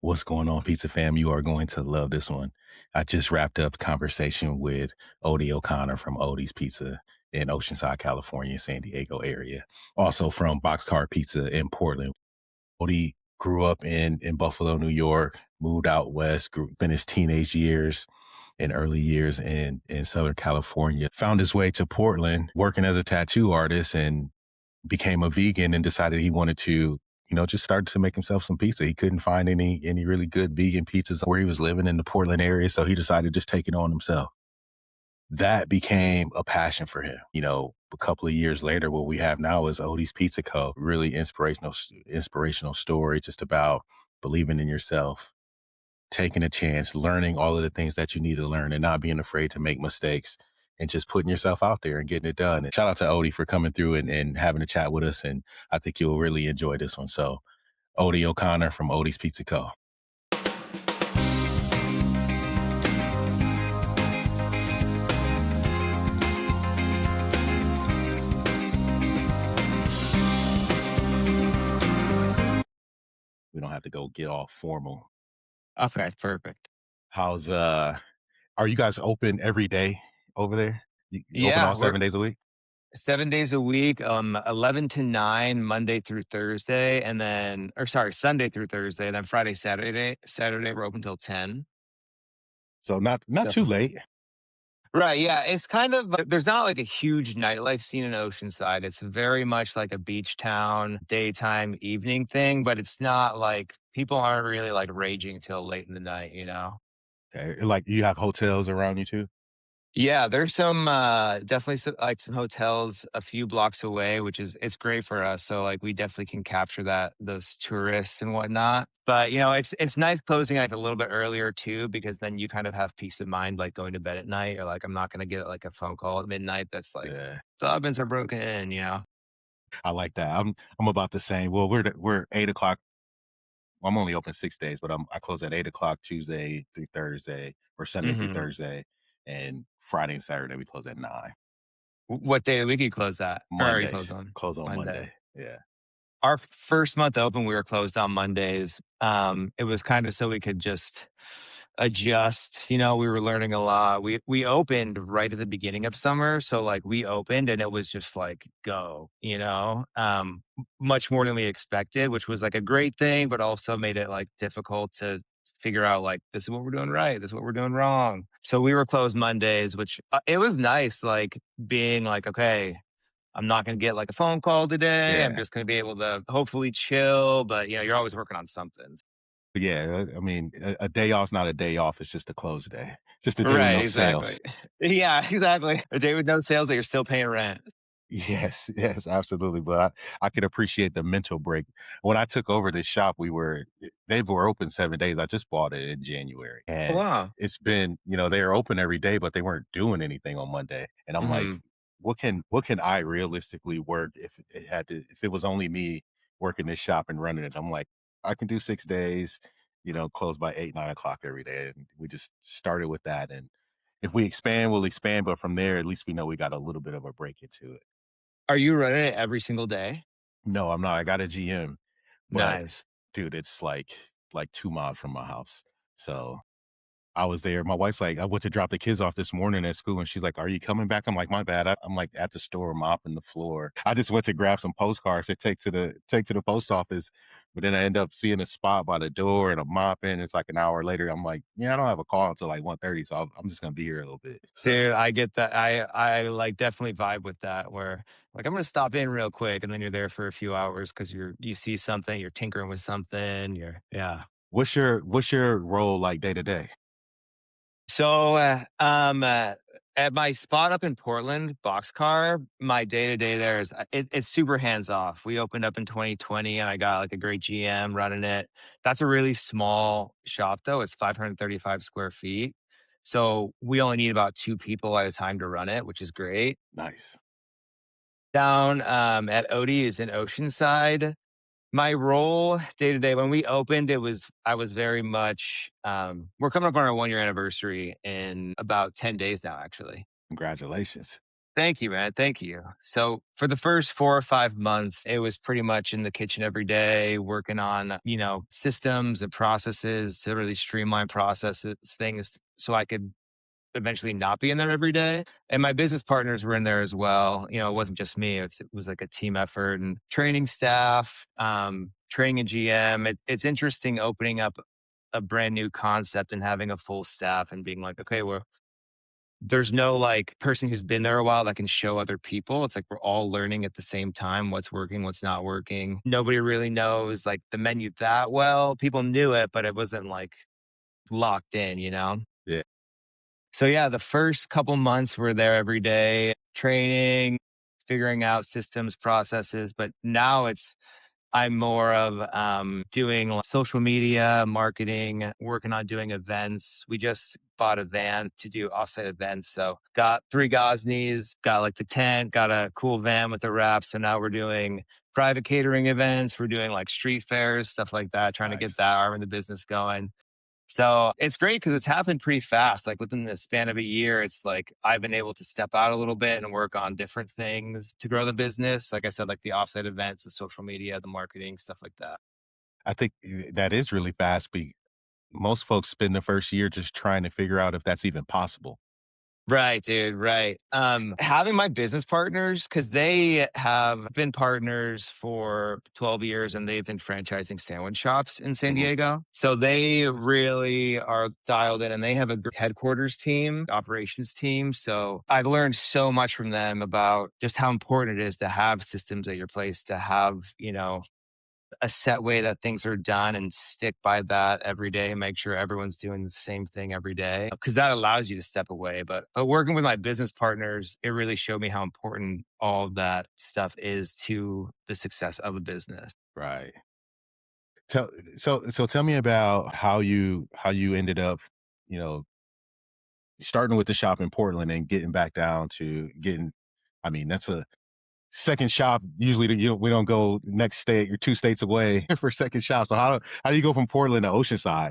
What's going on, Pizza fam? You are going to love this one. I just wrapped up a conversation with Odie O'Connor from Odie's Pizza in Oceanside, California, San Diego area. Also from Boxcar Pizza in Portland. Odie grew up in Buffalo, New York, moved out west, spent his teenage years and early years in Southern California, found his way to Portland working as a tattoo artist and became a vegan and decided he wanted to, just start to make himself some pizza. He couldn't find any really good vegan pizzas where he was living in the Portland area. So he decided to just take it on himself. That became a passion for him. A couple of years later, what we have now is Odie's Pizza Co. Really inspirational story just about believing in yourself, taking a chance, learning all of the things that you need to learn and not being afraid to make mistakes and just putting yourself out there and getting it done. And shout out to Odie for coming through and having a chat with us. And I think you'll really enjoy this one. So Odie O'Connor from Odie's Pizza Co. We don't have to go get all formal. Okay, perfect. How's are you guys open every day over there? You open all Yeah, we're 7 days a week? 7 days a week, 11 to 9, Monday through Thursday, and then or sorry, Sunday through Thursday, and then Friday, Saturday, we're open till 10. So not So too late. right, yeah, it's kind of there's not like a huge nightlife scene in Oceanside. It's very much like a beach town, daytime, evening thing, but it's not like people aren't really like raging till late in the night, you know? Okay. Like you have hotels around you too? Yeah, there's some definitely some hotels a few blocks away, which is it's great for us. So like we definitely can capture those tourists and whatnot. But it's nice closing like a little bit earlier too, because then you kind of have peace of mind, like going to bed at night, or like I'm not gonna get like a phone call at midnight that's like Yeah. the ovens are broken in. I like that. I'm about the same. Well, we're 8 o'clock. I'm only open 6 days, but I close at 8 o'clock Tuesday through Thursday or Sunday through hmm Thursday, and Friday and Saturday we close at 9. What day of the week you close that? Or are you closed Mondays on close on Monday? Monday. Yeah. Our first month open, we were closed on Mondays. It was kind of so we could just adjust. We were learning a lot. We opened right at the beginning of summer, so like we opened and it was just like go, much more than we expected, which was like a great thing, but also made it like difficult to figure out like this is what we're doing right, this is what we're doing wrong. So we were closed Mondays, which it was nice, like being like okay. I'm not gonna get like a phone call today. I'm Yeah. just gonna be able to hopefully chill, but you're always working on something. Yeah. I mean, a day off's not a day off. It's just a close day. Just a day with Right, no exactly. sales. Yeah, exactly. A day with no sales that you're still paying rent. Yes, yes, absolutely. But I could appreciate the mental break. When I took over this shop, they were open 7 days. I just bought it in January. Oh, And wow. it's been, they are open every day, but they weren't doing anything on Monday. And I'm like, Mhm. what can I realistically work if it was only me working this shop and running it? I'm like, I can do 6 days, close by 8, 9 o'clock every day. And we just started with that. And if we expand, we'll expand. But from there, at least we know we got a little bit of a break into it. Are you running it every single day? No, I'm not. I got a GM, but Nice. dude, it's like 2 miles from my house. So I was there. My wife's like, I went to drop the kids off this morning at school, and she's like, "Are you coming back?" I'm like, "My bad." I'm like at the store mopping the floor. I just went to grab some postcards to take to the post office, but then I end up seeing a spot by the door, and I'm mopping. It's like an hour later. I'm like, "Yeah, I don't have a call until like 1:30, so I'm just gonna be here a little bit." So Dude, I get that. I like definitely vibe with that where like I'm gonna stop in real quick and then you're there for a few hours because you see something, you're tinkering with something, you're yeah. what's your role like day to day? So, at my spot up in Portland, Boxcar, my day to day there is it's super hands off. We opened up in 2020, and I got like a great GM running it. That's a really small shop, though. It's 535 square feet, so we only need about two people at a time to run it, which is great. Nice. Down at Odie is in Oceanside. My role day to day when we opened, I was very much we're coming up on our 1 year anniversary in about 10 days now, actually. Congratulations. Thank you, man. Thank you. So for the first 4 or 5 months, it was pretty much in the kitchen every day, working on, systems and processes to really streamline processes, things so I could eventually not be in there every day. And my business partners were in there as well. It wasn't just me. It was like a team effort and training staff, training a GM. It's interesting opening up a brand new concept and having a full staff and being like, okay, well, there's no like person who's been there a while that can show other people. It's like we're all learning at the same time what's working, what's not working. Nobody really knows like the menu that well. People knew it, but it wasn't like locked in. Yeah. So yeah, the first couple months were there every day, training, figuring out systems, processes. But now I'm more of doing social media marketing, working on doing events. We just bought a van to do offsite events. So got 3 Gosneys, got like the tent, got a cool van with the wrap. So now we're doing private catering events. We're doing like street fairs, stuff like that, trying to get Nice. that arm of the business going. So it's great because it's happened pretty fast. Like within the span of a year, it's like I've been able to step out a little bit and work on different things to grow the business. Like I said, like the offsite events, the social media, the marketing, stuff like that. I think that is really fast. Most folks spend the first year just trying to figure out if that's even possible. Right, dude. Right. Having my business partners, because they have been partners for 12 years and they've been franchising sandwich shops in San Mhm. Diego. So they really are dialed in and they have a headquarters team, operations team. So I've learned so much from them about just how important it is to have systems at your place, to have, a set way that things are done and stick by that every day. Make sure everyone's doing the same thing every day because that allows you to step away. But working with my business partners, it really showed me how important all of that stuff is to the success of a business. Right. Tell so tell me about how you ended up, you know, starting with the shop in Portland and getting back down to getting. I mean, that's a second shop. Usually, we don't go next state. You're 2 states away for second shop. So how do you go from Portland to Oceanside?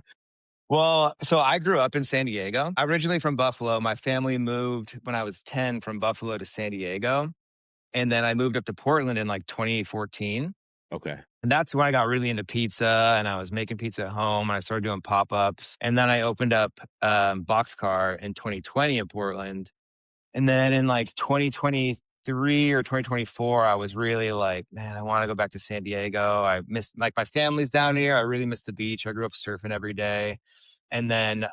Well, so I grew up in San Diego. I'm originally from Buffalo. My family moved when I was 10 from Buffalo to San Diego. And then I moved up to Portland in like 2014. Okay. And that's when I got really into pizza and I was making pizza at home and I started doing pop-ups. And then I opened up Boxcar in 2020 in Portland. And then in like 2023 or 2024, I was really like, man, I want to go back to San Diego. I miss like my family's down here. I really miss the beach. I grew up surfing every day. And then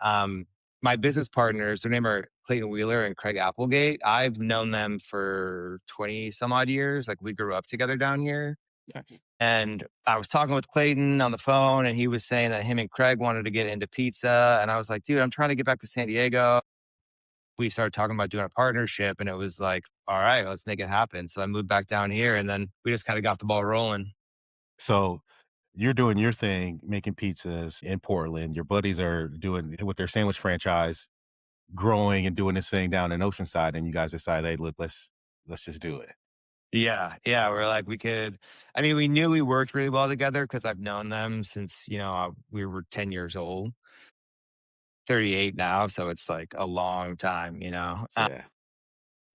my business partners, their name are Clayton Wheeler and Craig Applegate. I've known them for 20 some odd years. Like we grew up together down here. Nice. And I was talking with Clayton on the phone, and he was saying that him and Craig wanted to get into pizza. And I was like, dude, I'm trying to get back to San Diego. We started talking about doing a partnership, and it was like, all right, let's make it happen. So I moved back down here, and then we just kind of got the ball rolling. So you're doing your thing, making pizzas in Portland. Your buddies are doing with their sandwich franchise, growing and doing this thing down in Oceanside, and you guys decide, hey, look, let's just do it. Yeah, yeah, we're like, we could. I mean, we knew we worked really well together because I've known them since we were 10 years old, 38 now, so it's like a long time. Yeah.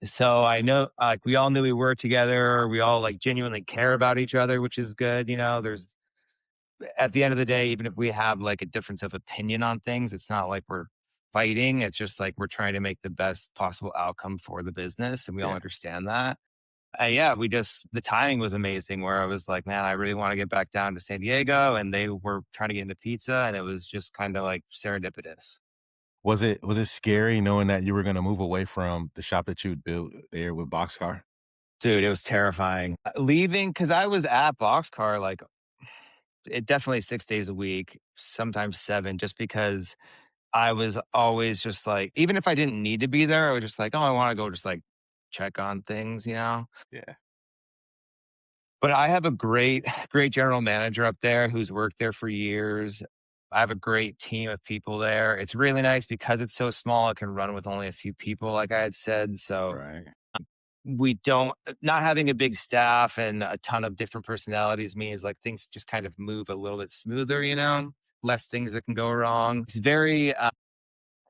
So I know, like, we all knew we worked together. We all like genuinely care about each other, which is good. There's at the end of the day, even if we have like a difference of opinion on things, it's not like we're fighting. It's just like we're trying to make the best possible outcome for the business, and we all Yeah. understand that. Yeah, the timing was amazing. Where I was like, man, I really want to get back down to San Diego, and they were trying to get into pizza, and it was just kind of like serendipitous. Was it scary knowing that you were gonna move away from the shop that you built there with Boxcar? Dude, it was terrifying. Leaving because I was at Boxcar like it definitely 6 days a week, sometimes seven, just because I was always just like, even if I didn't need to be there, I was just like, oh, I want to go just like check on things. Yeah. But I have a great, great general manager up there who's worked there for years. I have a great team of people there. It's really nice because it's so small, it can run with only a few people, like I had said. So Right. we don't not having a big staff and a ton of different personalities means like things just kind of move a little bit smoother, less things that can go wrong. It's very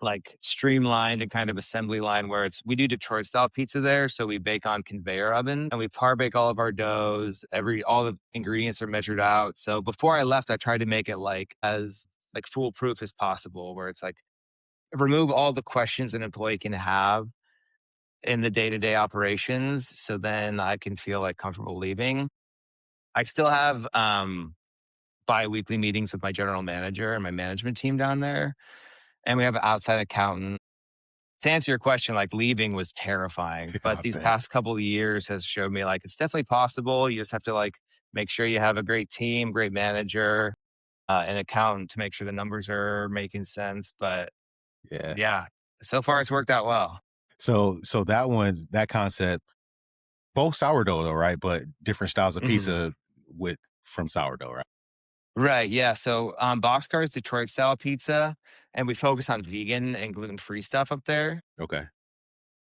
like streamlined and kind of assembly line where we do Detroit style pizza there. So we bake on conveyor oven and we par bake all of our doughs. All the ingredients are measured out. So before I left, I tried to make it like as like foolproof as possible, where it's like remove all the questions an employee can have in the day to day operations. So then I can feel like comfortable leaving. I still have bi-weekly meetings with my general manager and my management team down there. And we have an outside accountant. To answer your question, like leaving was terrifying, but I these bet. past couple of years has showed me like it's definitely possible. You just have to like make sure you have a great team, great manager, an accountant to make sure the numbers are making sense. But Yeah. yeah, so far it's worked out well. So that one, that concept, both sourdough though, right? But different styles of Mhm. pizza with from sourdough, right? Right. Yeah. So Boxcar is Detroit style pizza, and we focus on vegan and gluten free stuff up there. Okay.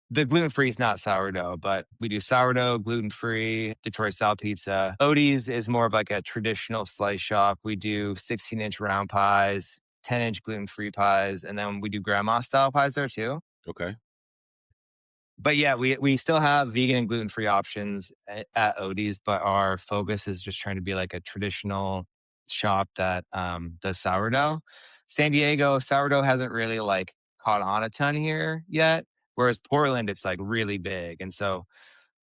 The gluten-free is not sourdough, but we do sourdough, gluten-free, Detroit style pizza. Odie's is more of like a traditional slice shop. We do 16-inch round pies, 10-inch gluten-free pies, and then we do grandma style pies there too. Okay. But yeah, we still have vegan and gluten-free options at Odie's, but our focus is just trying to be like a traditional shop that does sourdough. San Diego, sourdough hasn't really like caught on a ton here yet, whereas Portland, it's like really big. And so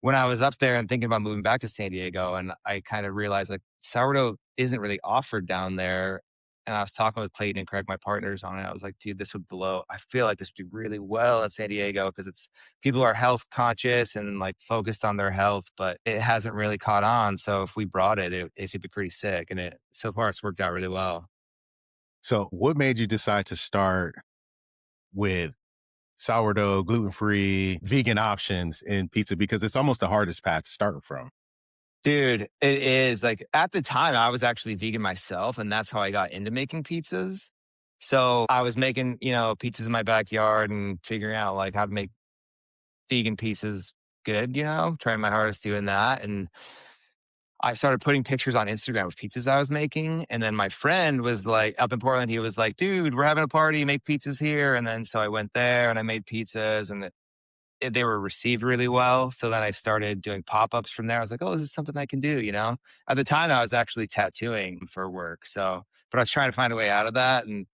when I was up there and thinking about moving back to San Diego, and I kind of realized like sourdough isn't really offered down there. And I was talking with Clayton and Craig, my partners, on it. I was like, dude, this would blow. I feel like this would do really well in San Diego because it's people are health conscious and like focused on their health, but it hasn't really caught on. So if we brought it should be pretty sick. And it so far it's worked out really well. So what made you decide to start with sourdough, gluten-free, vegan options in pizza? Because it's almost the hardest path to start from. Dude, it is like at the time I was actually vegan myself, and that's how I got into making pizzas. So I was making, pizzas in my backyard and figuring out like how to make vegan pizzas good, trying my hardest doing that. And I started putting pictures on Instagram of pizzas I was making. And then my friend was like, up in Portland, he was like, dude, we're having a party, make pizzas here. And then so I went there and I made pizzas and they were received really well. So then I started doing pop-ups from there. I was like, "Oh, this is something I can do," you know? At the time, I was actually tattooing for work, but I was trying to find a way out of that, and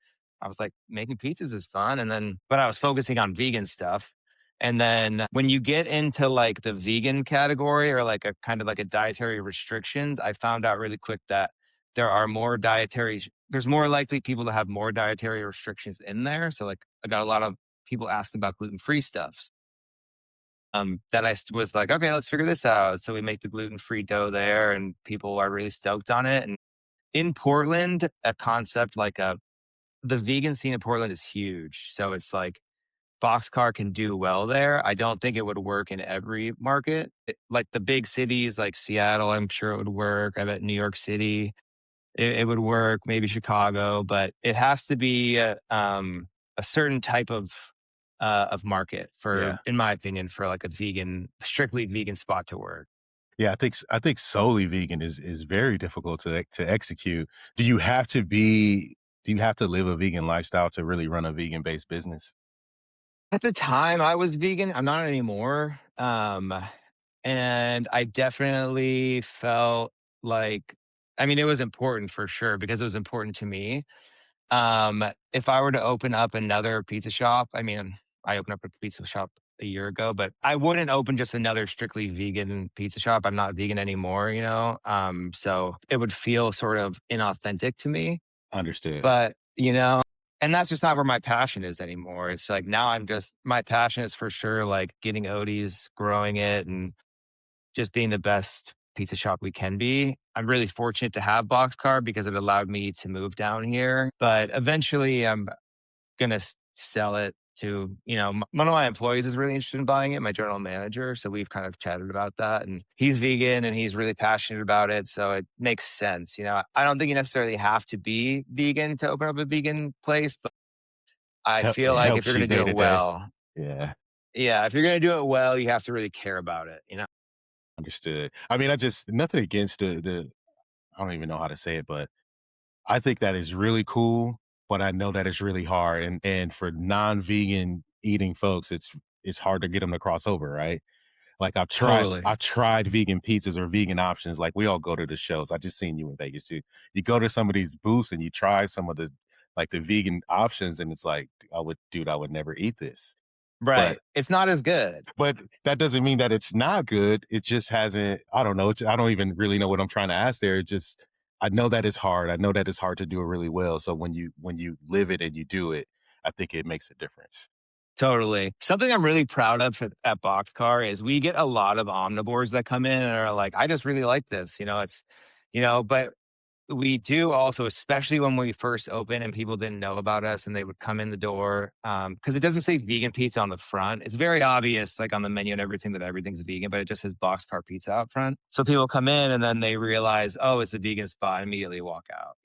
I was like, "Making pizzas is fun," but I was focusing on vegan stuff, and then when you get into, like, the vegan category or, like, a kind of like a dietary restrictions, I found out really quick that there's more likely people to have more dietary restrictions in there, so, like, I got a lot of people asked about gluten-free stuff. Then was like, okay, let's figure this out. So we make the gluten free dough there, and people are really stoked on it. And in Portland, a concept like the vegan scene in Portland is huge. So it's like Boxcar can do well there. I don't think it would work in every market. Like the big cities like Seattle, I'm sure it would work. I bet New York City, it would work, maybe Chicago, but it has to be a certain type of market for, Yeah. in my opinion, for like a strictly vegan spot to work. Yeah, I think solely vegan is very difficult to execute. Do you have to be do you have to live a vegan lifestyle to really run a vegan-based business? At the time, I was vegan. I'm not anymore. And I definitely felt like, I mean, it was important for sure because it was important to me. If I were to open up another pizza shop, I mean, I opened up a pizza shop a year ago, but I wouldn't open just another strictly vegan pizza shop. I'm not vegan anymore, so it would feel sort of inauthentic to me. Understood. But, and that's just not where my passion is anymore. It's like now my passion is for sure like getting Odie's, growing it, and just being the best pizza shop we can be. I'm really fortunate to have Boxcar because it allowed me to move down here. But eventually, I'm gonna sell it to, one of my employees is really interested in buying it, my general manager. So we've kind of chatted about that, and he's vegan and he's really passionate about it. So it makes sense. I don't think you necessarily have to be vegan to open up a vegan place, but I feel It like if you're helps you going to day do to it day. well, Yeah, yeah, if you're going to do it well, you have to really care about it. understood. I mean, I just nothing against the I don't even know how to say it, but I think that is really cool but I know that it's really hard, and for non-vegan eating folks, it's hard to get them to cross over, right? Like Totally. I've tried vegan pizzas or vegan options. Like we all go to the shows. I just seen you in Vegas too. You go to some of these booths and you try some of the like the vegan options, and it's like I would never eat this. But Right. It's not as good. but that doesn't mean that it's not good. It just hasn't. I don't know. I don't even really know what I'm trying to ask there. It just I know that it's hard. I know that it's hard to do it really well. So when you live it and you do it, I think it makes a difference. Totally. Something I'm really proud of at Boxcar is we get a lot of omnivores that come in and are like, I just really like this. But we do also, especially when we first opened and people didn't know about us and they would come in the door, because it doesn't say vegan pizza on the front. It's very obvious, like on the menu and everything, that everything's vegan, but it just says Boxcar Pizza out front. So people come in and then they realize, oh, it's a vegan spot, and immediately walk out.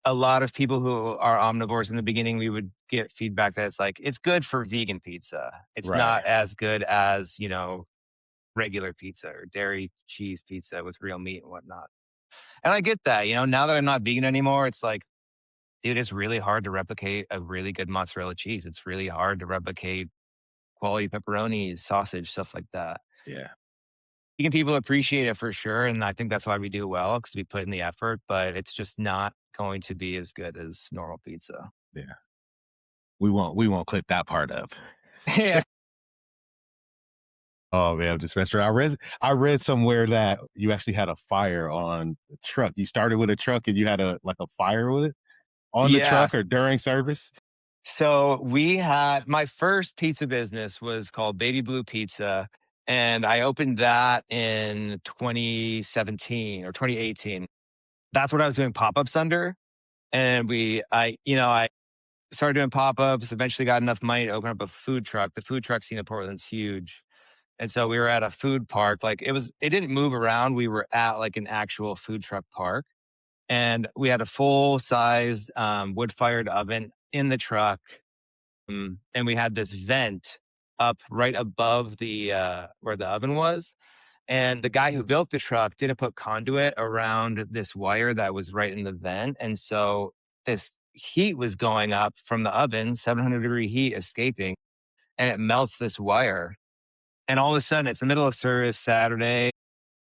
A lot of people who are omnivores in the beginning, we would get feedback that it's like, it's good for vegan pizza. It's Right. not as good as, regular pizza or dairy cheese pizza with real meat and whatnot. And I get that, now that I'm not vegan anymore, it's like, dude, it's really hard to replicate a really good mozzarella cheese. It's really hard to replicate quality pepperonis, sausage, stuff like that. Yeah. Vegan people appreciate it for sure. And I think that's why we do well, because we put in the effort, but it's just not going to be as good as normal pizza. Yeah. We won't clip that part up. Yeah. Oh man, I'm just messing around. I read somewhere that you actually had a fire on the truck. You started with a truck and you had a fire with it on the Yeah. truck or during service? So we had my first pizza business was called Baby Blue Pizza. And I opened that in 2017 or 2018. That's what I was doing pop-ups under. And I started doing pop-ups, eventually got enough money to open up a food truck. The food truck scene in Portland's huge. And so we were at a food park. Like it didn't move around. We were at like an actual food truck park. And we had a full size wood fired oven in the truck. And we had this vent up right above the where the oven was. And the guy who built the truck didn't put conduit around this wire that was right in the vent. And so this heat was going up from the oven, 700-degree heat escaping, and it melts this wire. And all of a sudden, it's the middle of service Saturday.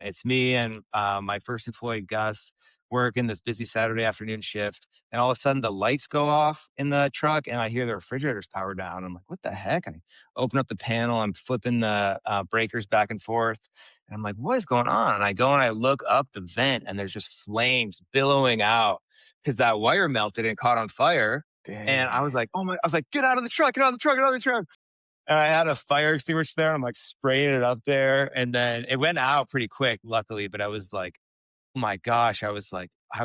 It's me and my first employee, Gus, working this busy Saturday afternoon shift. And all of a sudden, the lights go off in the truck, and I hear the refrigerator's powered down. I'm like, what the heck? I open up the panel, I'm flipping the breakers back and forth. And I'm like, what is going on? And I go and I look up the vent, and there's just flames billowing out because that wire melted and caught on fire. And I Dang. was like, oh my, I was like, get out of the truck, get out of the truck, get out of the truck. And I had a fire extinguisher there. I'm like spraying it up there. And then it went out pretty quick, luckily. But I was like, oh my gosh. I was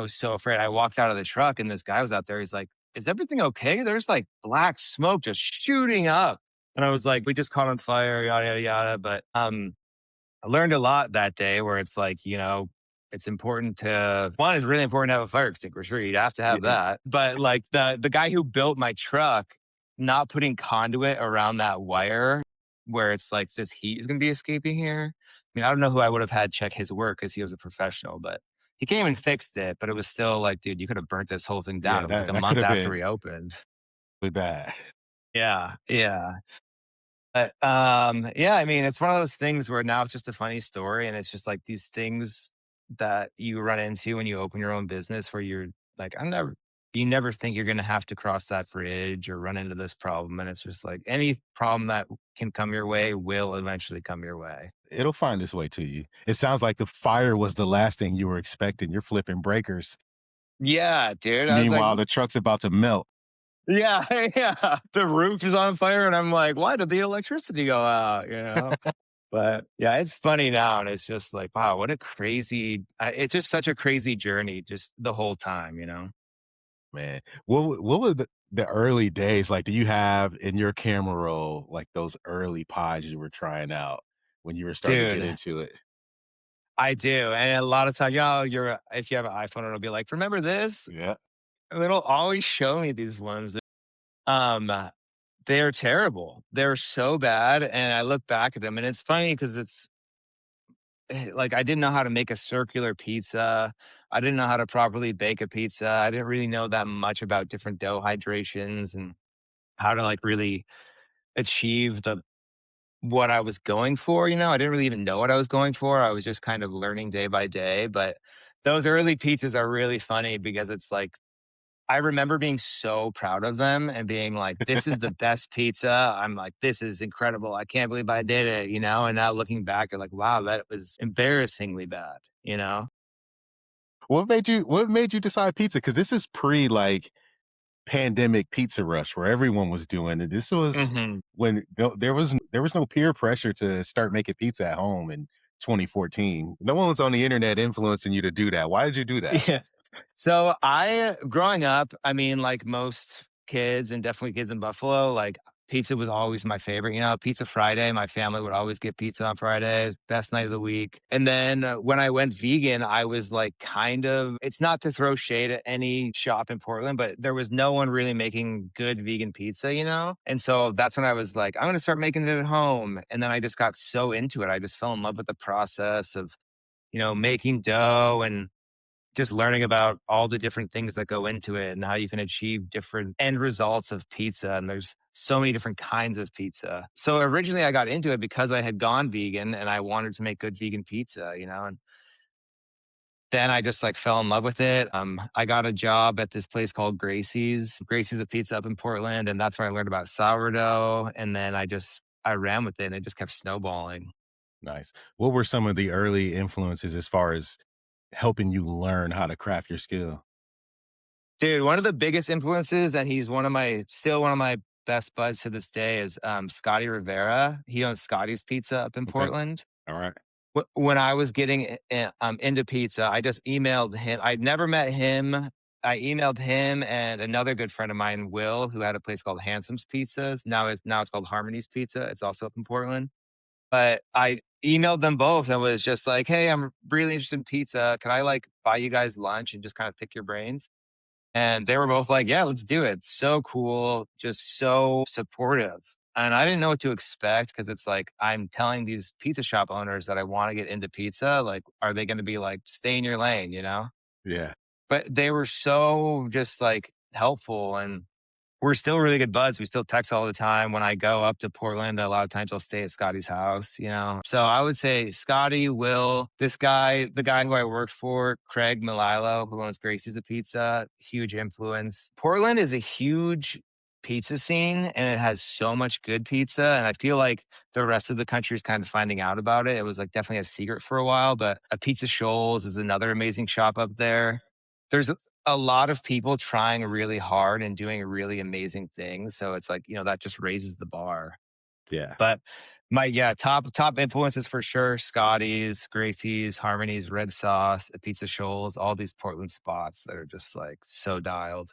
so afraid. I walked out of the truck and this guy was out there. He's like, is everything okay? There's like black smoke just shooting up. And I was like, we just caught on fire, yada, yada, yada. But I learned a lot that day where it's like, it's important to one, it's really important to have a fire extinguisher. You'd have to have Yeah, that. But like the guy who built my truck, not putting conduit around that wire where it's like this heat is gonna be escaping here. I mean, I don't know who I would have had check his work because he was a professional, but he came and fixed it. But it was still like, dude, you could have burnt this whole thing down. yeah, It was like a that could month have after been we opened. really bad. Yeah. Yeah. But, yeah, I mean, it's one of those things where now it's just a funny story, and it's just like these things that you run into when you open your own business where you're like, you never think you're going to have to cross that bridge or run into this problem. And it's just like any problem that can come your way will eventually come your way. It'll find its way to you. It sounds like the fire was the last thing you were expecting. You're flipping breakers. Yeah, dude. I was like, Meanwhile, the truck's about to melt. yeah, yeah. The roof is on fire. And I'm like, why did the electricity go out? But yeah, it's funny now, and it's just like, wow, what a crazy it's just such a crazy journey just the whole time. Man, what were the early days like? Do you have in your camera roll, like, those early pies you were trying out when you were starting to get Dude, into it? I do, and a lot of times, if you have an iPhone, it'll be like, "Remember this?" Yeah. And it'll always show me these ones. Um, they're terrible. They're so bad, and I look back at them, and it's funny because like, I didn't know how to make a circular pizza. I didn't know how to properly bake a pizza. I didn't really know that much about different dough hydrations and how to, like, really achieve the what I was going for, you know? I didn't really even know what I was going for. I was just kind of learning day by day, but those early pizzas are really funny because it's like I remember being so proud of them and being like, "This is the best pizza." I'm like, "This is incredible. I can't believe I did it," you know? And now looking back, you're like, "Wow, that was embarrassingly bad," you know? What made you decide pizza? Because this is pre like pandemic pizza rush where everyone was doing it. This was Mhm. when there was no peer pressure to start making pizza at home in 2014. No one was on the internet influencing you to do that. Why did you do that? Yeah. So I growing up, I mean, like most kids and definitely kids in Buffalo, like pizza was always my favorite. You know, Pizza Friday, my family would always get pizza on Fridays, best night of the week. And then when I went vegan, I was like kind of, it's not to throw shade at any shop in Portland, but there was no one really making good vegan pizza, you know? And so that's when I was like, I'm going to start making it at home. And then I just got so into it. I just fell in love with the process of, making dough and just learning about all the different things that go into it and how you can achieve different end results of pizza. And there's so many different kinds of pizza. So originally I got into it because I had gone vegan and I wanted to make good vegan pizza, and then I just like fell in love with it. I got a job at this place called Gracie's. Gracie's a pizza up in Portland, and that's where I learned about sourdough. And then I ran with it, and it just kept snowballing. Nice. What were some of the early influences as far as helping you learn how to craft your skill? Dude, one of the biggest influences, and he's still one of my best buds to this day, is Scotty Rivera. He owns Scotty's Pizza up in Okay. Portland. All right. When I was getting into pizza, I just emailed him. I'd never met him. I emailed him and another good friend of mine, Will, who had a place called Handsome's Pizzas. Now it's called Harmony's Pizza. It's also up in Portland. But I emailed them both and was just like, "Hey, I'm really interested in pizza. Can I like buy you guys lunch and just kind of pick your brains?" And they were both like, "Yeah, let's do it." So cool, just so supportive. And I didn't know what to expect because it's like I'm telling these pizza shop owners that I want to get into pizza. Like, are they going to be like, stay in your lane, you know? Yeah. But they were so just like helpful and we're still really good buds. We still text all the time. When I go up to Portland, a lot of times I'll stay at Scotty's house, you know? So I would say Scotty, Will, this guy, the guy who I worked for, Craig Mililo, who owns Gracie's a Pizza, huge influence. Portland is a huge pizza scene and it has so much good pizza. And I feel like the rest of the country is kind of finding out about it. It was like definitely a secret for a while, but a Pizza Shoals is another amazing shop up there. There's a lot of people trying really hard and doing really amazing things. So it's like, that just raises the bar. Yeah. But top influences for sure. Scotty's, Gracie's, Harmony's, Red Sauce, Pizza Shoals, all these Portland spots that are just like so dialed.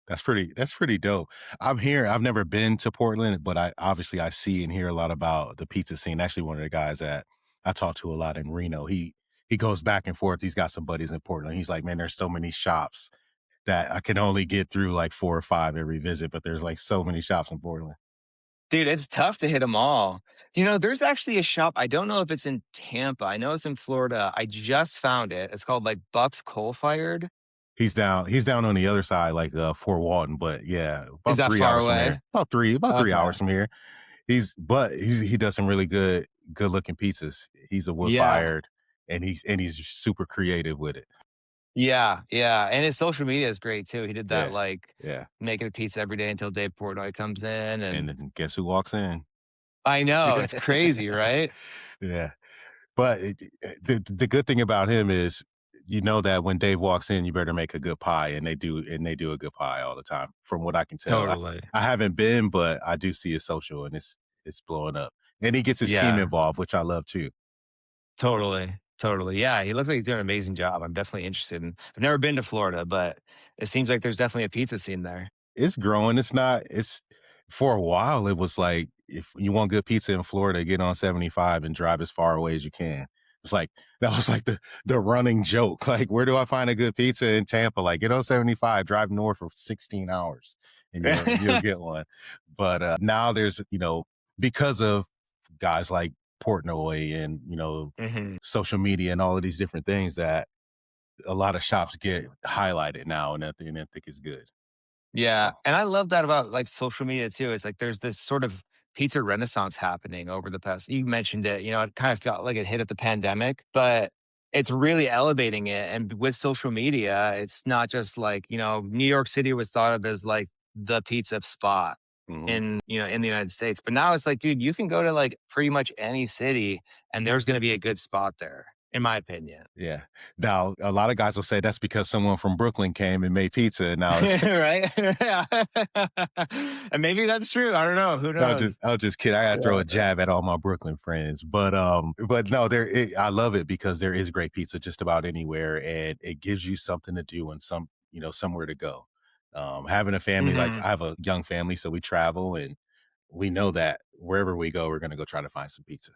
That's pretty dope. I'm here. I've never been to Portland, but I see and hear a lot about the pizza scene. Actually, one of the guys that I talk to a lot in Reno, he goes back and forth. He's got some buddies in Portland. He's like, man, there's so many shops that I can only get through like 4 or 5 every visit, but there's like so many shops in Portland. Dude, it's tough to hit them all. There's actually a shop. I don't know if it's in Tampa. I know it's in Florida. I just found it. It's called like Buck's Coal Fired. He's down on the other side, like, Fort Walton, but yeah, Is about that 3 far hours from there. away? About 3 Okay. hours from here. He does some really good-looking pizzas. He's a Yeah. wood-fired, and he's super creative with it. Yeah, yeah, and his social media is great too. He did that, Yeah, like, yeah, making a pizza every day until Dave Portnoy comes in, and and then guess who walks in? I know, it's crazy, right? Yeah, but the good thing about him is, you know that when Dave walks in, you better make a good pie, and they do a good pie all the time, from what I can tell. I Totally. I haven't been, but I do see his social, and it's blowing up, and he gets his team Yeah, involved, which I love too. totally, totally. Yeah, he looks like he's doing an amazing job. I'm definitely interested in I've never been to Florida, but it seems like there's definitely a pizza scene there. It's growing. It's not. It's For a while. It was like, if you want good pizza in Florida, get on 75 and drive as far away as you can. It's like that was like the running joke. Like, where do I find a good pizza in Tampa? Like, get on 75, drive north for 16 hours, and you'll get one. But now there's, because of guys like Portnoy and, Mhm. social media and all of these different things that a lot of shops get highlighted now, and I think it's good. Yeah, So, and I love that about, like, social media too. It's like there's this sort of pizza renaissance happening over the past you mentioned it, it kind of felt like it hit at the pandemic, but it's really elevating it, and with social media, it's not just like, New York City was thought of as, like, the pizza spot mhm. in the United States, but now it's like, dude, you can go to, like, pretty much any city, and there's gonna be a good spot there, in my opinion. Yeah. Now, a lot of guys will say that's because someone from Brooklyn came and made pizza, and now it's Right? Yeah. And maybe that's true, I don't know, who knows? I'll just kid. I gotta throw Yeah. a jab at all my Brooklyn friends, but no, I love it because there is great pizza just about anywhere, and it gives you something to do and somewhere to go. Having a family, like Mhm. I have a young family, so we travel, and we know that wherever we go, we're gonna go try to find some pizza.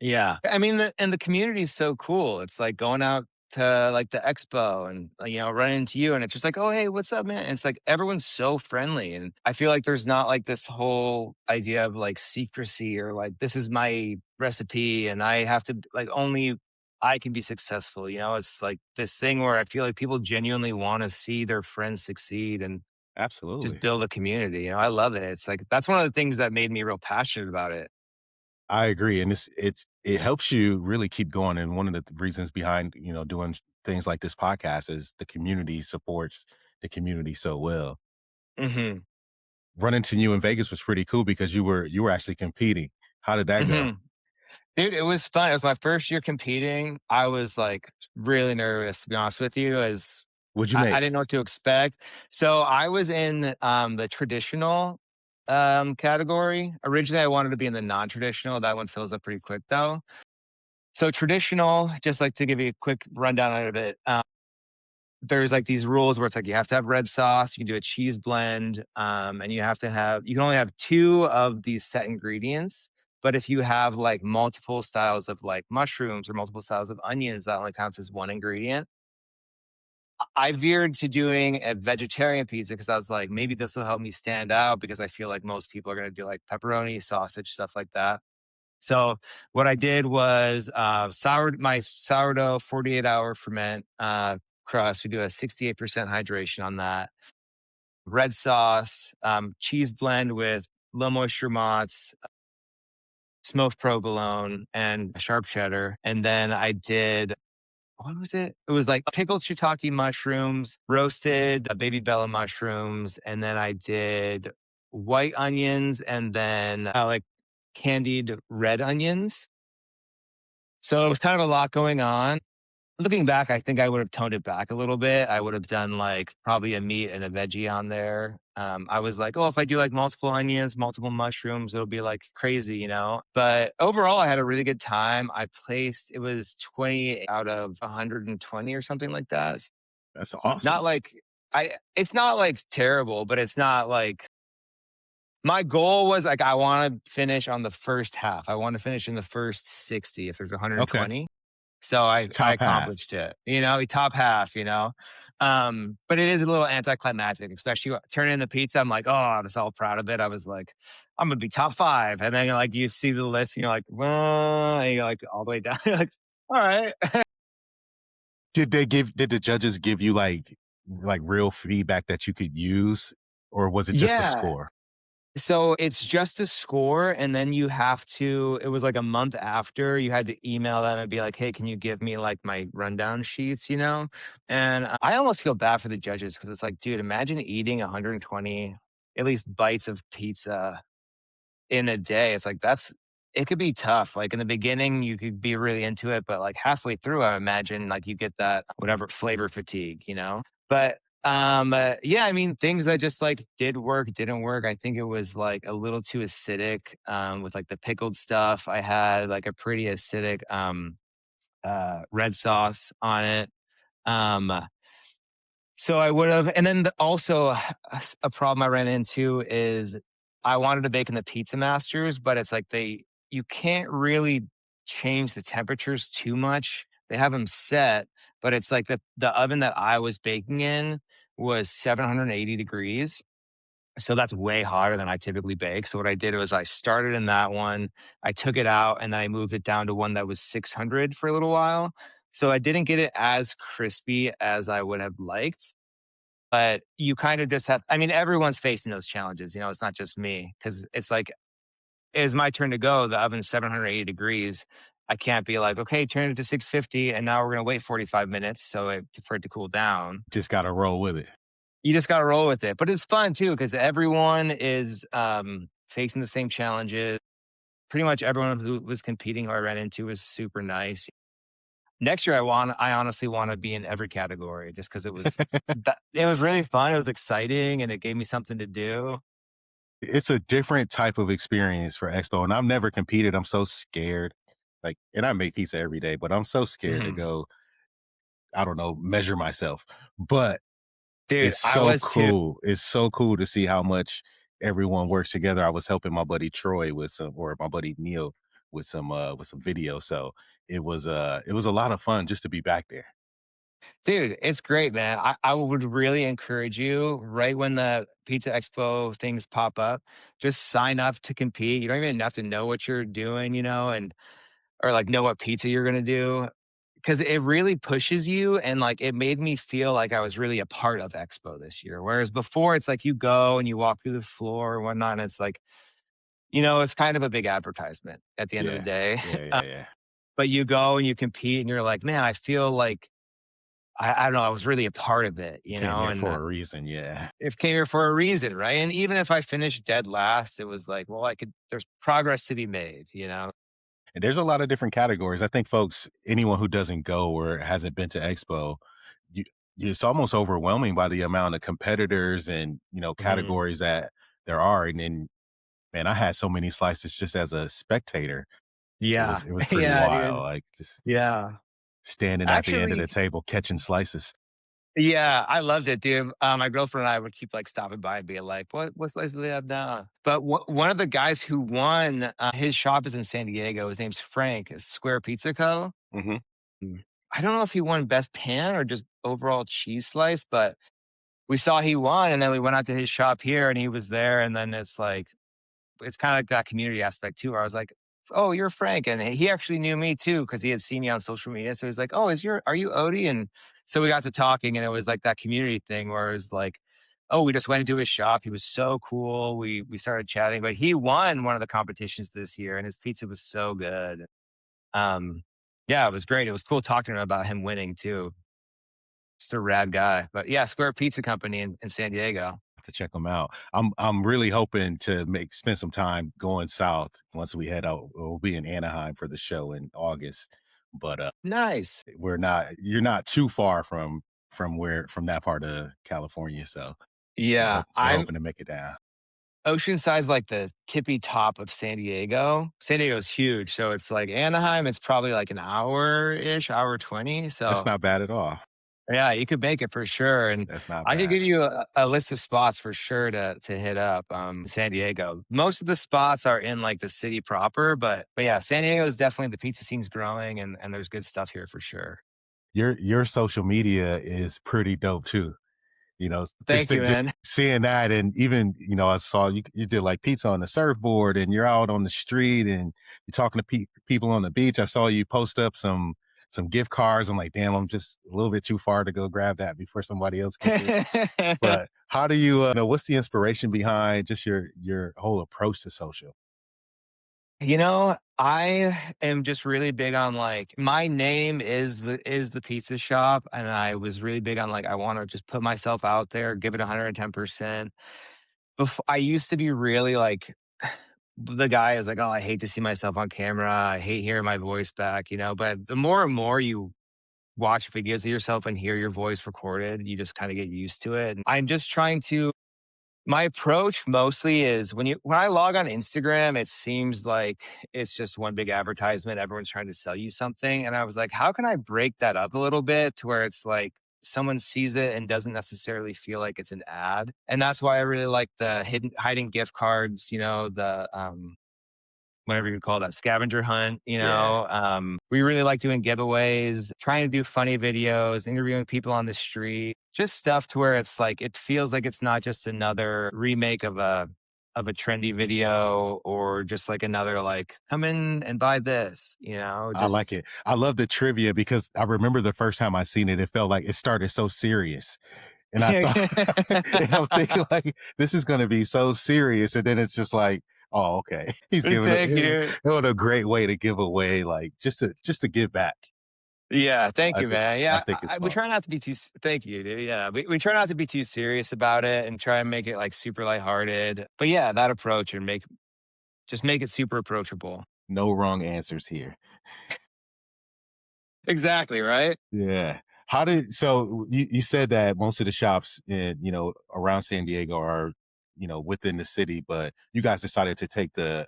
Yeah. I mean, the community is so cool. It's like going out to, like, the expo and, running into you, and it's just like, "Oh, hey, what's up, man?" And it's like everyone's so friendly, and I feel like there's not, like, this whole idea of, like, secrecy or, like, "This is my recipe, and I have to like, only I can be successful," It's like this thing where I feel like people genuinely wanna see their friends succeed and just Absolutely. build a community, I love it. It's like that's one of the things that made me real passionate about it. I agree, and it helps you really keep going, and one of the reasons behind, doing things like this podcast is the community supports the community so well. Mhm. Running to you in Vegas was pretty cool because you were actually competing. How did that go? Mhm. Dude, it was fun. It was my first year competing. I was, like, really nervous, to be honest with you, as What'd you I make? didn't know what to expect. So, I was in, the traditional, category. Originally, I wanted to be in the non-traditional. That one fills up pretty quick, though. So, traditional, just, like, to give you a quick rundown of it, there's like these rules where it's like you have to have red sauce, you can do a cheese blend, and you can only have two of these set ingredients. But if you have like multiple styles of like mushrooms or multiple styles of onions, that only counts as one ingredient. I veered to doing a vegetarian pizza because I was like, maybe this will help me stand out because I feel like most people are going to do like pepperoni, sausage, stuff like that. So what I did was my sourdough 48-hour ferment crust. We do a 68% hydration on that. Red sauce, cheese blend with low moisture mozz, smoked provolone, and sharp cheddar. And then I did what was it? It was like pickled shiitake mushrooms, roasted baby bella mushrooms, and then I did white onions, and then like candied red onions. So it was kind of a lot going on. Looking back, I think I would have toned it back a little bit. I would have done like probably a meat and a veggie on there. I was like, oh, if I do like multiple onions, multiple mushrooms, it'll be like crazy. But overall, I had a really good time. It was 20 out of 120 or something like that. That's Not awesome. like, it's not like terrible, but it's not like, my goal was like, I want to finish on the first half. I want to finish in the first 60 if there's Okay. 120. So I Top half. accomplished it, top half. But it is a little anticlimactic, especially turning in the pizza. I'm like, oh, I was all proud of it. I was like, I'm gonna be top five. And then like you see the list and you're like, well, and you're like all the way down. You're like, all right. Did the judges give you like real feedback that you could use, or was it just a Yeah. score? So it's just a score, and then it was like a month after, you had to email them and be like, "Hey, can you give me like my rundown sheets?" And I almost feel bad for the judges because it's like, dude, imagine eating 120 at least bites of pizza in a day. It's like it could be tough. Like in the beginning, you could be really into it, but like halfway through, I imagine like you get that whatever flavor fatigue. But yeah, I mean, things that just like did work, didn't work. I think it was like a little too acidic with like the pickled stuff. I had like a pretty acidic red sauce on it. Um, so I would have, and then also a problem I ran into is I wanted to bake in the pizza masters, but it's like you can't really change the temperatures too much. They have them set, but it's like the oven that I was baking in was 780 degrees. So that's way hotter than I typically bake. So what I did was I started in that one, I took it out, and then I moved it down to one that was 600 for a little while. So I didn't get it as crispy as I would have liked, but you kind of just have, I mean, everyone's facing those challenges. It's not just me because it's like, it's my turn to go. The oven's 780 degrees. I can't be like, okay, turn it to 650, and now we're going to wait 45 minutes for it to cool down. Just got to roll with it. You just gotta roll with it, but it's fun too because everyone is, facing the same challenges. Pretty much everyone who was competing who I ran into was super nice. Next year, I honestly wanna be in every category just because it was really fun, it was exciting, and it gave me something to do. It's a different type of experience for Expo, and I've never competed. I'm so scared. Like, and I make pizza every day, but I'm so scared to Mhm. go, I don't know, measure myself. But Dude, it's I so was too. cool. It's so cool to see how much everyone works together. I was helping my buddy Troy or my buddy Neil with some video. So it was a lot of fun just to be back there. Dude, it's great, man. I would really encourage you right when the Pizza Expo things pop up, just sign up to compete. You don't even have to know what you're doing, and or like know what pizza you're gonna do. Because it really pushes you, and like it made me feel like I was really a part of Expo this year. Whereas before, it's like you go and you walk through the floor and whatnot, and it's like, it's kind of a big advertisement at the end of the Yeah. day. Yeah, yeah, yeah. But you go and you compete, and you're like, man, I feel like I don't know, I was really a part of it, Came here and for a reason. Yeah. it came here for a reason, right? And even if I finished dead last, it was like, well, there's progress to be made. And there's a lot of different categories. I think folks, anyone who doesn't go or hasn't been to Expo, you, it's almost overwhelming by the amount of competitors and Mhm. categories that there are. And then, man, I had so many slices just as a spectator. Yeah. It was pretty Yeah, wild. dude. Like just Yeah. standing at the end of Actually, the table catching slices. yeah, I loved it, dude. My girlfriend and I would keep like stopping by and being like, what slice do they have now? But one of the guys who won, his shop is in San Diego. His name's Frank, it's Square Pizza Co. Hmm. Mm. I don't know if he won best pan or just overall cheese slice, but we saw he won, and then we went out to his shop here, and he was there, and then it's kinda like that community aspect too, where I was like, "Oh, you're Frank," and he actually knew me too because he had seen me on social media, so he's like, "Oh, are you Odie?" And so we got to talking, and it was like that community thing where it was like, oh, we just went into his shop, he was so cool, we started chatting, but he won one of the competitions this year, and his pizza was so good. Um, yeah, it was great, it was cool talking to him about him winning too. Just a rad guy, but yeah, Square Pizza Company in San Diego. To check them out. I'm really hoping to make spend some time going south once we head out. We'll be in Anaheim for the show in August, but Nice. we're not. You're not too far from that part of California, so Yeah, we're I'm hoping to make it down. Oceanside's like the tippy top of San Diego. San Diego's huge, so it's like Anaheim, it's probably like an hour-ish, hour 20, That's so not bad at all. yeah, you could make it for sure, and That's not I could bad. give you a list of spots for sure to hit up, San Diego. Most of the spots are in, like, the city proper, but yeah, San Diego is definitely the pizza scene's growing, and there's good stuff here for sure. Your social media is pretty dope too. Thank you, Just man. seeing that, and even I saw you did like pizza on the surfboard, and you're out on the street, and you're talking to people on the beach. I saw you post up some gift cards. I'm like, damn, I'm just a little bit too far to go grab that before somebody else gets it. But how do what's the inspiration behind just your whole approach to social? I am just really big on like my name is the pizza shop, and I was really big on like I want to just put myself out there, give it 110%. Before I used to be really like the guy is like, "Oh, I hate to see myself on camera. I hate hearing my voice back." But the more and more you watch videos of yourself and hear your voice recorded, you just kind of get used to it. And I'm just trying to my approach mostly is when I log on Instagram, it seems like it's just one big advertisement. Everyone's trying to sell you something. And I was like, how can I break that up a little bit to where it's like someone sees it and doesn't necessarily feel like it's an ad? And that's why I really like the hiding gift cards, the whatever you call that, scavenger hunt, you Yeah. know? We really like doing giveaways, trying to do funny videos, interviewing people on the street, just stuff to where it's like, it feels like it's not just another remake of a trendy video or just like another like, come in and buy this, you know? I like Just it. I love the trivia because I remember the first time I seen it, it felt like it started so serious. And I thought, and I'm thinking like, this is going to be so serious. And then it's just like, oh, okay. He's giving Thank you. what a great way to give away, like just to give back. Yeah, thank I you, think, man. I Yeah, think it's we fun. try not to be too. Thank you, dude. Yeah, we try not to be too serious about it and try and make it like super lighthearted. But yeah, that approach and make it super approachable. No wrong answers here. Exactly right. Yeah. How did so you said that most of the shops in, around San Diego are, within the city, but you guys decided to take the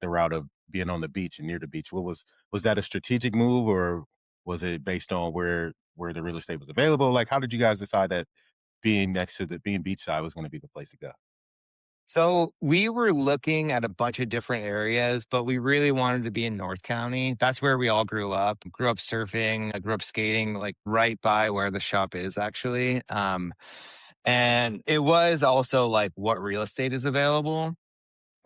route of being on the beach and near the beach. Was that a strategic move or was it based on where the real estate was available? Like how did you guys decide that being beachside was going to be the place to go? So we were looking at a bunch of different areas, but we really wanted to be in North County. That's where we all grew up. Grew up surfing. I grew up skating, like right by where the shop is actually. And it was also like what real estate is available.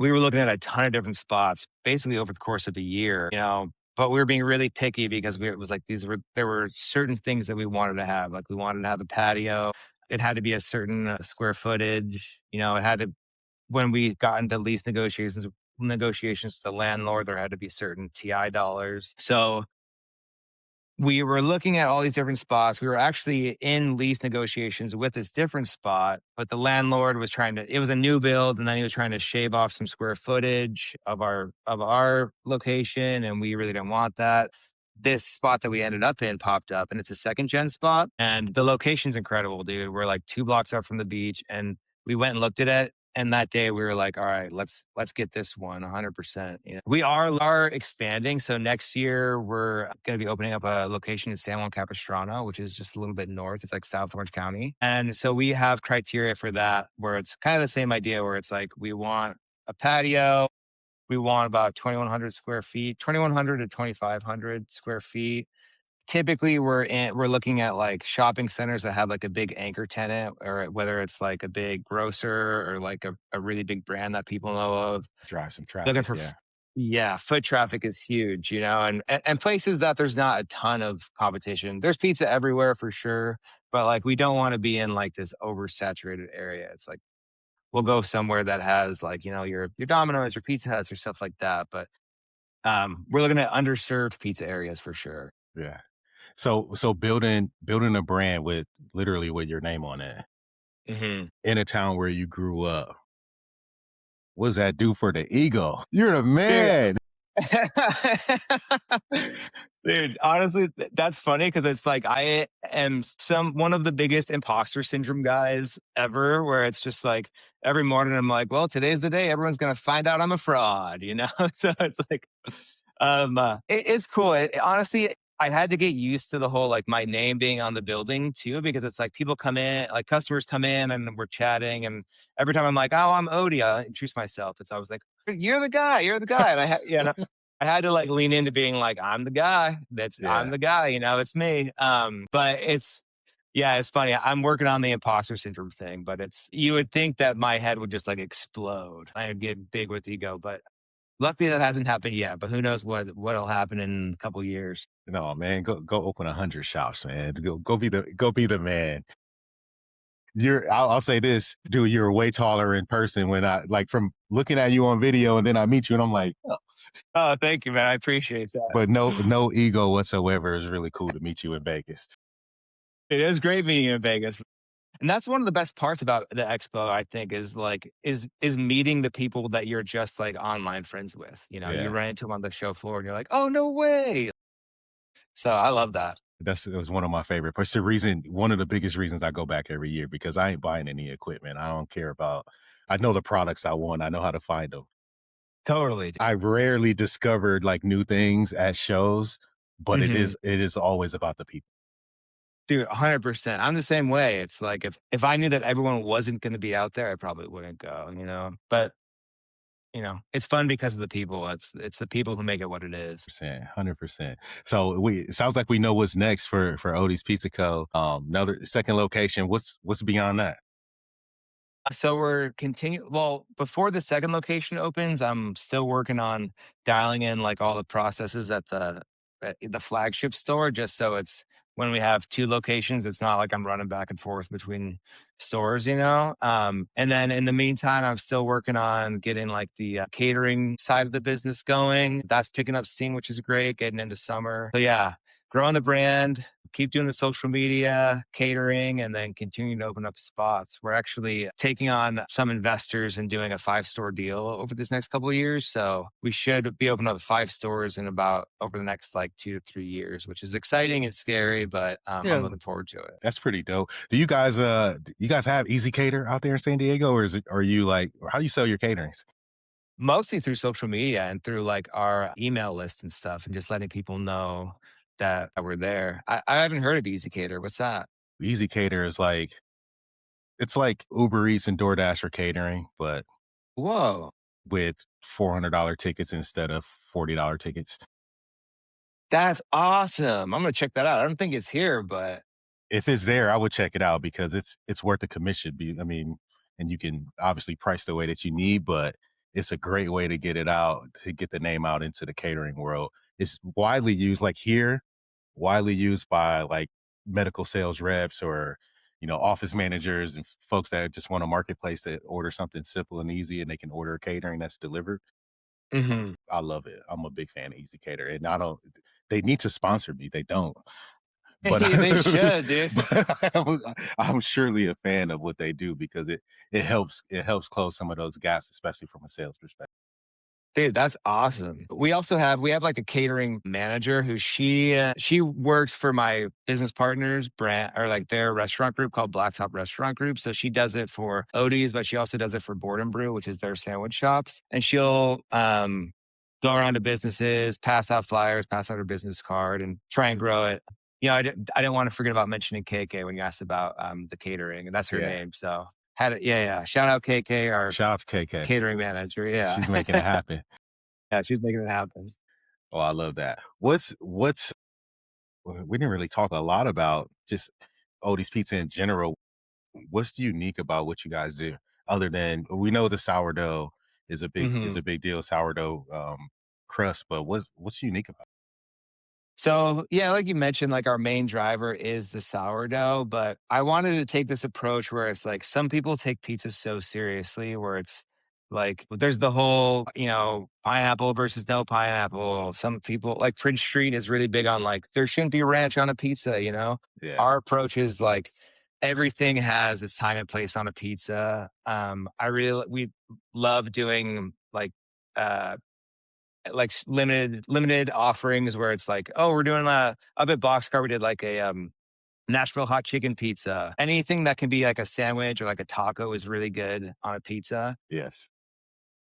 We were looking at a ton of different spots basically over the course of the year, you know, but we were being really picky because it was like there were certain things that we wanted to have. Like we wanted to have a patio. It had to be a certain square footage. You know, it had to, when we got into lease negotiations with the landlord, there had to be certain TI dollars. So we were looking at all these different spots. We were actually in lease negotiations with this different spot, but the landlord was trying to, it was a new build and then he was trying to shave off some square footage of our location and we really didn't want that. This spot that we ended up in popped up and it's a second gen spot and the location's incredible, dude. We're like 2 blocks up from the beach and we went and looked at it and that day we were like, all right, let's get this one 100%. You know, we are expanding. So next year we're going to be opening up a location in San Juan Capistrano, which is just a little bit north. It's like South Orange County. And so we have criteria for that where it's kind of the same idea where it's like we want a patio. We want about 2,100 square feet, 2,100 to 2,500 square feet. Typically, we're looking at like shopping centers that have like a big anchor tenant, or whether it's like a big grocer or like a really big brand that people know of. Drive some Looking traffic, for, yeah. yeah, foot traffic is huge, you know, and places that there's not a ton of competition. There's pizza everywhere for sure, but like we don't want to be in like this oversaturated area. It's like we'll go somewhere that has like, you know, your Domino's or Pizza Huts or stuff like that. But we're looking at underserved pizza areas for sure. Yeah. So building a brand with literally with your name on it Mhm. in a town where you grew up, what does that do for the ego? You're the Dude, man. dude, honestly, that's funny because it's like I am one of the biggest imposter syndrome guys ever, where it's just like every morning I'm like, well, today's the day everyone's gonna find out I'm a fraud, you know? So it's like, it's cool. Honestly, I had to get used to the whole like my name being on the building too, because it's like people come in, like customers come in and we're chatting, and every time I'm like, oh, I'm Odie, I introduce myself. It's always like, you're the guy, and I had to like lean into being like, I'm the guy. I'm Yeah. the guy, you know, it's me. But yeah, it's funny. I'm working on the imposter syndrome thing, but you would think that my head would just like explode. I would get big with ego, but luckily that hasn't happened yet. But who knows what'll happen in a couple years. No, man, go open 100 shops, man. Go be the man. I'll say this, dude, you're way taller in person when I like from looking at you on video and then I meet you and I'm like, oh. Oh, thank you, man. I appreciate that. But no ego whatsoever. It's really cool to meet you in Vegas. It is great meeting you in Vegas. And that's one of the best parts about the expo, I think, is meeting the people that you're just like online friends with. You know, you Yeah. run into them on the show floor and you're like, oh no way. So I love that. It was one of my favorite parts. One of the biggest reasons I go back every year because I ain't buying any equipment. I don't care about, I know the products I want. I know how to find them. Totally. I rarely discovered like new things at shows, but it Hmm. is it is always about the people. Dude, 100%. I'm the same way. It's like if I knew that everyone wasn't going to be out there, I probably wouldn't go, you know? But it's fun because of the people. It's the people who make it what it is. 100%. So it sounds like we know what's next for Odie's Pizza Co. Another second location. What's beyond that? So we're continue well, before the second location opens, I'm still working on dialing in, like, all the processes at the flagship store, just so it's when we have 2 locations, it's not like I'm running back and forth between stores, you know? And then in the meantime, I'm still working on getting, like, the catering side of the business going. That's picking up steam, which is great, getting into summer. So, yeah, growing the brand, keep doing the social media, catering, and then continuing to open up spots. We're actually taking on some investors and doing a 5-store deal over this next couple of years. So we should be opening up 5 stores in about over the next like 2 to 3 years, which is exciting and scary, but I'm Yeah, looking forward to it. that's pretty dope. Do you guys have Easy Cater out there in San Diego, or are you like, how do you sell your caterings? Mostly through social media and through like our email list and stuff, and just letting people know that we're there. I haven't heard of Easy Cater. What's that? Easy Cater is like, it's like Uber Eats and DoorDash for catering, but Whoa. with $400 tickets instead of $40 tickets. That's awesome. I'm gonna check that out. I don't think it's here, but If it's there, I would check it out because it's worth the commission. I mean, and you can obviously price the way that you need, but it's a great way to get it out, to get the name out into the catering world. It's widely used, like here, widely used by like medical sales reps or office managers and folks that just want a marketplace to order something simple and easy, and they can order catering that's delivered. mhm. I love it. I'm a big fan of Easy Cater, and I don't. They need to sponsor me. They don't, but They should, dude. I'm surely a fan of what they do because it helps close some of those gaps, especially from a sales perspective. Dude, that's awesome. We have like a catering manager who she works for my business partners brand or like their restaurant group called Blacktop Restaurant Group. So she does it for Odie's, but she also does it for Board and Brew, which is their sandwich shops. And she'll go around to businesses, pass out flyers, pass out her business card, and try and grow it. I didn't want to forget about mentioning KK when you asked about the catering, and that's her Yeah, name. So had it, yeah, yeah. Shout out KK, our shout out to KK. catering manager. Yeah. She's making it happen. Yeah, she's making it happen. Oh, I love that. What's we didn't really talk a lot about just Odie's Pizza in general. What's unique about what you guys do, other than we know the sourdough is Mhm. a big deal, sourdough crust, but what's unique about So, yeah, like you mentioned, like our main driver is the sourdough, but I wanted to take this approach where it's like some people take pizza so seriously, where it's like there's the whole, pineapple versus no pineapple. Some people like Prince Street is really big on like there shouldn't be ranch on a pizza. it? Yeah, Our approach is like everything has its time and place on a pizza. We love doing like limited offerings where it's like, oh, we're doing up at Boxcar, we did like a Nashville hot chicken pizza. Anything that can be like a sandwich or like a taco is really good on a pizza. yes,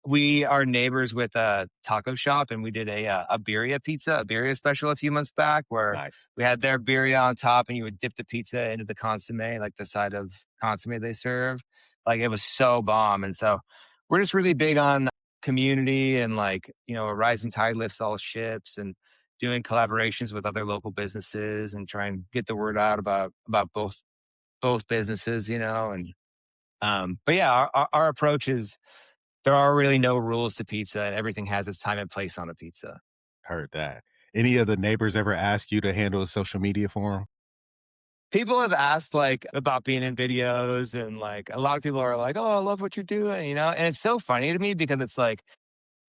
We are neighbors with a taco shop, and we did a birria pizza, a birria special a few months back, where nice. we had their birria on top, and you would dip the pizza into the consomme, like the side of consomme they serve. Like it was so bomb, and so we're just really big on community and like a rising tide lifts all ships, and doing collaborations with other local businesses and try and get the word out about both businesses, and but yeah, our approach is there are really no rules to pizza, and everything has its time and place on a pizza. Heard that. Any of the neighbors ever ask you to handle social media for them? People have asked, like, about being in videos, and, like, a lot of people are like, "Oh, I love what you're doing," and it's so funny to me because it's like,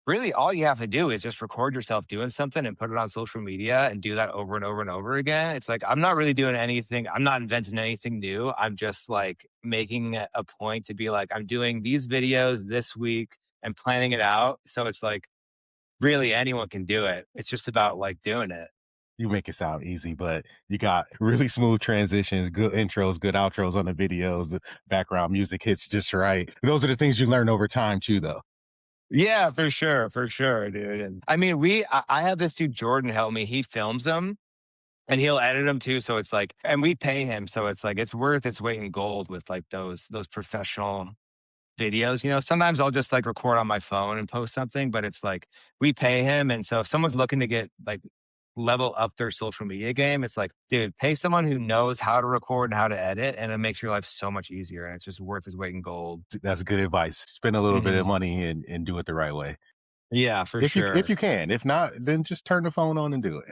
really all you have to do is just record yourself doing something and put it on social media and do that over and over and over again. It's like, I'm not really doing anything. I'm not inventing anything new. I'm just, like, making a point to be like, I'm doing these videos this week and planning it out. So it's like, really anyone can do it. It's just about, like, doing it. You make it sound easy, but you got really smooth transitions, good intros, good outros on the videos. The background music hits just right. Those are the things you learn over time too, though. Yeah, for sure, dude. And I mean, I have this dude Jordan help me. He films them and he'll edit them too. So it's like, and we pay him, so it's like it's worth its weight in gold with like those professional. videos. Sometimes I'll just like record on my phone and post something, but it's like we pay him. And so if someone's looking to get like level up their social media game, it's like, dude, pay someone who knows how to record and how to edit, and it makes your life so much easier. And it's just worth its weight in gold. That's good advice. Spend a little bit of Mhm. money and do it the right way. Yeah, for If you sure. can. If not, then just turn the phone on and do it.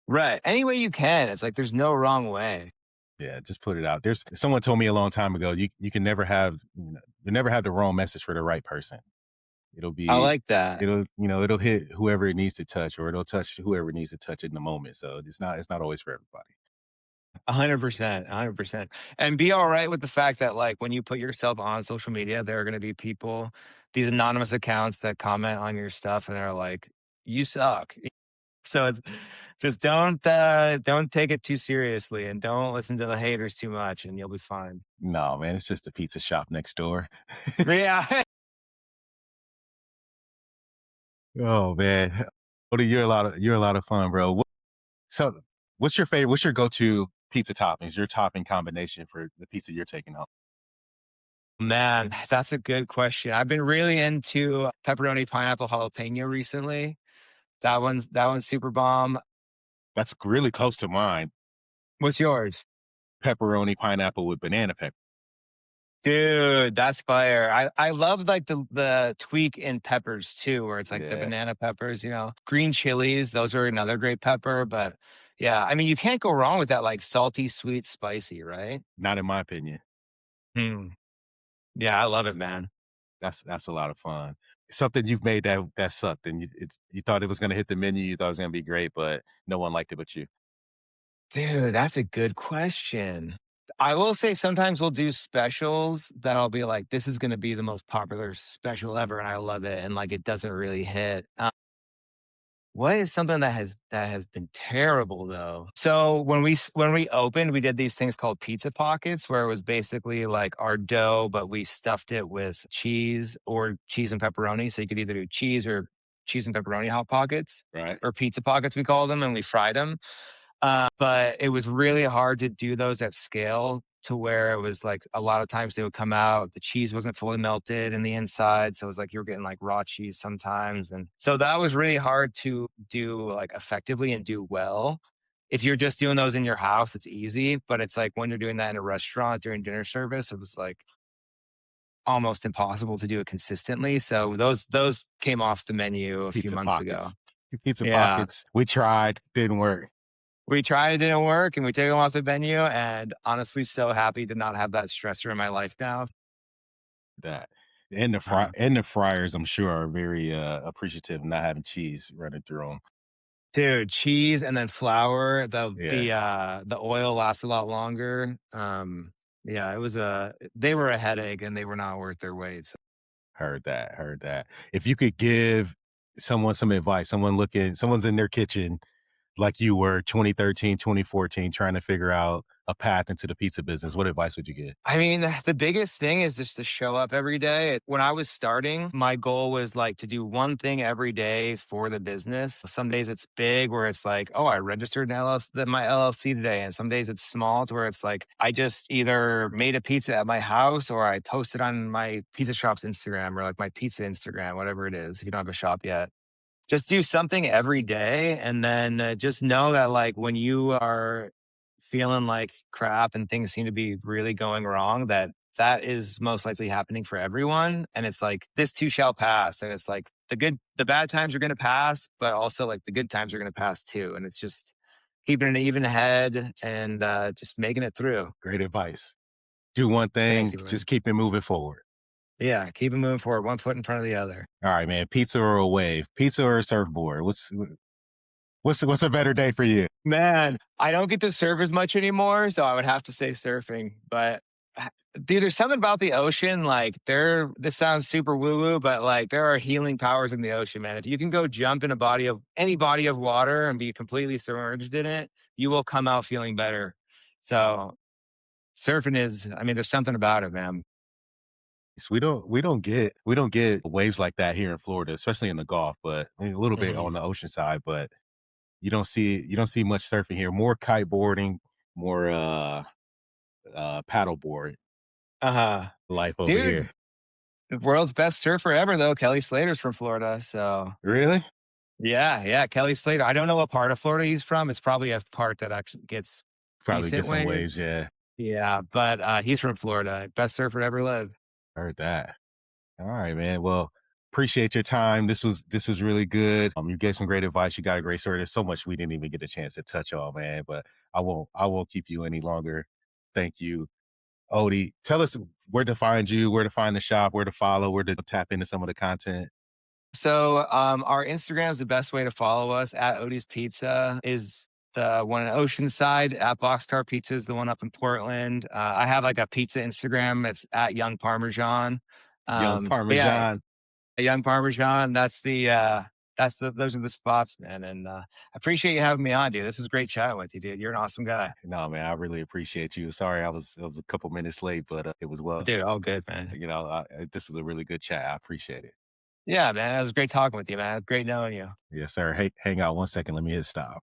Right. Any way you can. It's like there's no wrong way. Yeah, just put it out. There's someone told me a long time ago, you can never have you never have the wrong message for the right person. It'll I be like that. it'll hit whoever it needs to touch, or it'll touch whoever needs to touch in the moment. So it's not always for everybody. 100%, 100%. And be all right with the fact that, like, when you put yourself on social media, there are going to be people, these anonymous accounts that comment on your stuff and they're like, you suck. So it's just don't take it too seriously and don't listen to the haters too much and you'll be fine. No, man, it's just a pizza shop next door. Yeah. Oh man. Odie, you're a lot of fun, bro. So what's your go-to pizza toppings, your topping combination for the pizza you're taking home? Man, that's a good question. I've been really into pepperoni pineapple jalapeno recently. That one's super bomb. That's really close to mine. What's yours? Pepperoni pineapple with banana pepper. Dude, that's fire. I love like the tweak in peppers too, where it's like the Yeah, banana peppers, green chilies, those are another great pepper. But yeah, I mean, you can't go wrong with that like salty, sweet, spicy, right? not in my opinion. Hmm. Yeah, I love it, man. That's a lot of fun. Something you've made that sucked, and you thought it was gonna hit the menu, you thought it was gonna be great, but no one liked it but you. Dude, that's a good question. I will say sometimes we'll do specials that I'll be like, this is going to be the most popular special ever, and I love it, and like it doesn't really hit. What is something that has been terrible though? So when we opened, we did these things called pizza pockets, where it was basically like our dough, but we stuffed it with cheese or cheese and pepperoni. So you could either do cheese or cheese and pepperoni hot pockets Right? or pizza pockets, we call them, and we fried them. But it was really hard to do those at scale to where it was like a lot of times they would come out, the cheese wasn't fully melted in the inside. So it was like you were getting like raw cheese sometimes. And so that was really hard to do like effectively and do well. If you're just doing those in your house, it's easy. But it's like when you're doing that in a restaurant during dinner service, it was like almost impossible to do it consistently. So those came off the menu a few Pizza months ago. pockets. Pizza Yeah. pockets. We tried, didn't work. We tried, it didn't work, and we took them off the menu, and honestly, so happy to not have that stressor in my life now. That. Uh, And the fryers, I'm sure, are very, appreciative of not having cheese running through them. dude, cheese and then flour, the Yeah, the, uh, the oil lasts a lot longer. Yeah, they were a headache, and they were not worth their weight. So heard that. If you could give someone some advice, someone's in their kitchen like you were 2013, 2014, trying to figure out a path into the pizza business, what advice would you give? I mean, the biggest thing is just to show up every day. When I was starting, my goal was like to do one thing every day for the business. Some days it's big where it's like, oh, I registered an my LLC today. And some days it's small to where it's like, I just either made a pizza at my house or I posted on my pizza shop's Instagram or like my pizza Instagram, whatever it is, if you don't have a shop yet. Just do something every day and then just know that like when you are feeling like crap and things seem to be really going wrong, that is most likely happening for everyone. And it's like this too shall pass. And it's like the bad times are going to pass, but also like the good times are going to pass too. And it's just keeping an even head and just making it through. Great advice. Do one Thank thing, you, man. just keep it moving forward. Yeah, keep it moving forward, one foot in front of the other. All right, man. Pizza or a wave? Pizza or a surfboard? What's a better day for you? Man, I don't get to surf as much anymore, so I would have to say surfing. But dude, there's something about the ocean. Like this sounds super woo woo, but like there are healing powers in the ocean, man. If you can go jump in any body of water and be completely submerged in it, you will come out feeling better. So surfing I mean, there's something about it, man. We don't get waves like that here in Florida, especially in the Gulf, but I mean, a little bit on Hmm. the ocean side, but you don't see much surfing here. More kiteboarding, more paddleboard Uh huh. life over Dude, here. The world's best surfer ever, though. Kelly Slater's from Florida. So, Really? yeah, yeah. Kelly Slater. I don't know what part of Florida he's from. It's probably a part that actually gets Probably get decent some waves. waves. Yeah, Yeah, but he's from Florida. Best surfer to ever live. heard that. All right, man. Well, appreciate your time. This was really good. You gave some great advice. You got a great story. There's so much we didn't even get a chance to touch on, man. But I won't keep you any longer. Thank you, Odie. Tell us where to find you, where to find the shop, where to follow, where to tap into some of the content. So, our Instagram is the best way to follow us. At Odie's Pizza is the one in Oceanside. At Boxcar Pizza is the one up in Portland. I have like a pizza Instagram. It's at Young Parmesan. Young But yeah, Parmesan. Young Parmesan. Those are the spots, man. And I appreciate you having me on, dude. This was great chatting with you, dude. You're an awesome guy, No, man, I really appreciate you. Sorry, I was a couple minutes late, but it was well. dude. All good, man. This was a really good chat. I appreciate it. Yeah, man. It was great talking with you, man. Great knowing you. Yes, sir. Hey, hang out 1 second. Let me hit stop.